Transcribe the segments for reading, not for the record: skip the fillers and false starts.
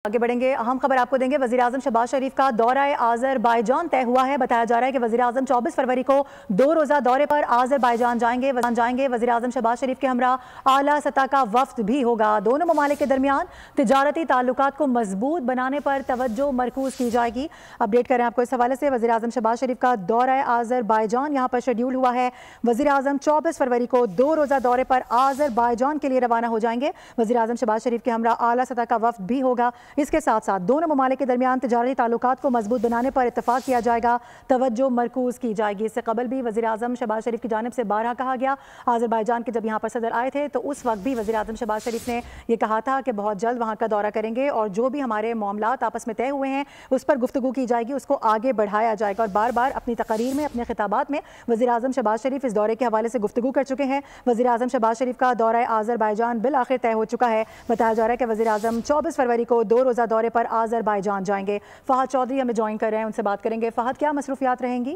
आगे बढ़ेंगे। अहम खबर आपको देंगे। वज़ीर-ए-आज़म शहबाज शरीफ का दौरा आज़रबाईजान तय हुआ है। बताया जा रहा है कि वज़ीर-ए-आज़म 24 फरवरी को 2 रोज़ा दौरे पर आज़रबाईजान जाएंगे। वज़ीर-ए-आज़म शहबाज शरीफ के हमरा आला सतह का वफ्द भी होगा। दोनों ममालिक के दरमियान तिजारती ताल्लुकात को मजबूत बनाने पर तवज्जो मरकूज की जाएगी। अपडेट करें आपको इस हवाले से। वज़ीर-ए-आज़म शहबाज शरीफ का दौरा आज़रबाईजान यहाँ पर शेड्यूल हुआ है। वज़ीर-ए-आज़म 24 फरवरी को 2 रोज़ा दौरे पर आज़रबाईजान के लिए रवाना हो जाएंगे। वज़ीर-ए-आज़म शहबाज शरीफ के हमरा आला सतह का वफ्द भी होगा। इसके साथ साथ दोनों ममालिक के दरमियान तिजारती ताल्लुकात को मजबूत बनाने पर इत्तफाक किया जाएगा, तवज्जो मरकूज की जाएगी। इससे कबल भी वज़ीर-ए-आज़म शहबाज शरीफ की जानिब से बारहा कहा गया। आज़रबाईजान के जब यहाँ पर सदर आए थे तो उस वक्त भी वज़ीर-ए-आज़म शहबाज शरीफ ने यह कहा था कि बहुत जल्द वहाँ का दौरा करेंगे और जो भी हमारे मामलात आपस में तय हुए हैं उस पर गुफ्तगू की जाएगी, उसको आगे बढ़ाया जाएगा। और बार बार अपनी तकरीर में, अपने खिताबात में वज़ीर-ए-आज़म शहबाज शरीफ इस दौरे के हवाले से गुफ्तगू कर चुके हैं। वज़ीर-ए-आज़म शहबाज शरीफ का दौरा आज़रबाईजान बिल आखिर तय हो चुका है। बताया जा रहा है कि वज़ीर-ए-आज़म 24 फरवरी को 2 रोज़ा दौरे पर आज़रबाईजान जाएंगे। फहद चौधरी हमें ज्वाइन कर रहे हैं, उनसे बात करेंगे। फहद, क्या मसरूफियात रहेंगी?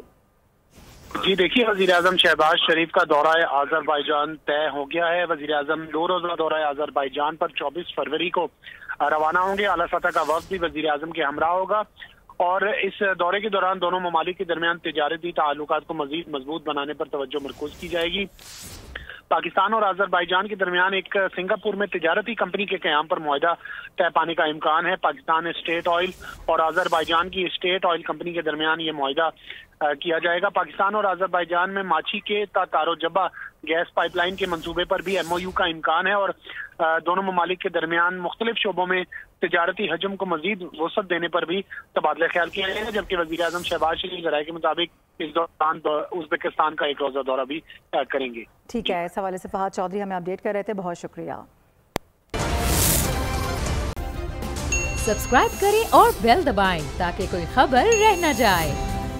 जी देखिए, वज़ीर-ए-आज़म शहबाज शरीफ का दौरा आज़रबाईजान तय हो गया है। वज़ीर-ए-आज़म 2 रोज़ा दौरा आज़रबाईजान पर 24 फरवरी को रवाना होंगे। आला सतह का वफ्द भी वज़ीर-ए-आज़म के हमरा होगा और इस दौरे के दौरान दोनों ममालिक के दरमियान तिजारती ताल्लुकात को मजीद मजबूत बनाने पर तवज्जो मरकूज की जाएगी। पाकिस्तान और आज़रबाईजान के दरमियान एक सिंगापुर में तिजारती कंपनी के क़याम पर मुआहदा तय पाने का इम्कान है। पाकिस्तान स्टेट ऑयल और आज़रबाईजान की स्टेट ऑयल कंपनी के दरमियान ये मुआहदा किया जाएगा। पाकिस्तान और आज़रबाईजान में माची के तारो जब्बा गैस पाइपलाइन के मंसूबे पर भी MOU का इम्कान है और दोनों ममालिक के दरमियान मुख्तलिफ शोबों में तिजारती हजम को मजीद वसअत देने पर भी तबादला ख्याल किया गया है। जबकि वज़ीर-ए-आज़म शहबाज शरीफ राय के मुताबिक इस दौरान उज़्बेकिस्तान का 1 रोज़ा दौरा भी करेंगे। ठीक है, इस हवाले से फहद चौधरी हमें अपडेट कर रहे थे, बहुत शुक्रिया। सब्सक्राइब करें और बेल दबाएं ताकि कोई खबर रह न जाए।